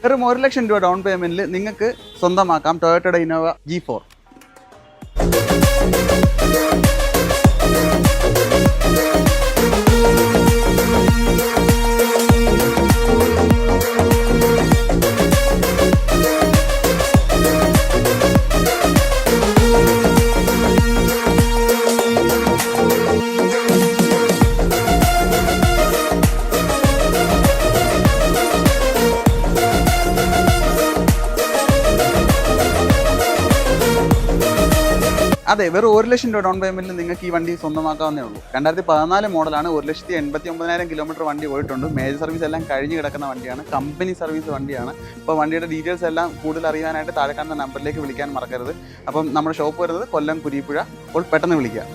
വെറും 1 ലക്ഷം രൂപ ഡൗൺ പേയ്മെന്റിൽ നിങ്ങൾക്ക് സ്വന്തമാക്കാം ടൊയോട്ടയുടെ ഇന്നോവ G4. അതെ, വെറും 1 ലക്ഷം രൂപ ഡൗൺ പേയ്മെന്റിൽ നിങ്ങൾക്ക് ഈ വണ്ടി സ്വന്തമാക്കാവുന്നേ ഉള്ളൂ. 2014 മോഡലാണ്. 1,89,000 കിലോമീറ്റർ വണ്ടി പോയിട്ടുണ്ട്. മേജർ സർവീസ് എല്ലാം കഴിഞ്ഞ് കിടക്കുന്ന വണ്ടിയാണ്. കമ്പനി സർവീസ് വണ്ടിയാണ്. അപ്പോൾ വണ്ടിയുടെ ഡീറ്റെയിൽസ് എല്ലാം കൂടുതൽ അറിയാനായിട്ട് താഴെ കാണുന്ന നമ്പറിലേക്ക് വിളിക്കാൻ മറക്കരുത്. അപ്പം നമ്മുടെ ഷോപ്പ് വരുന്നത് കൊല്ലം കുരീപ്പുഴ. അപ്പോൾ പെട്ടെന്ന് വിളിക്കുക.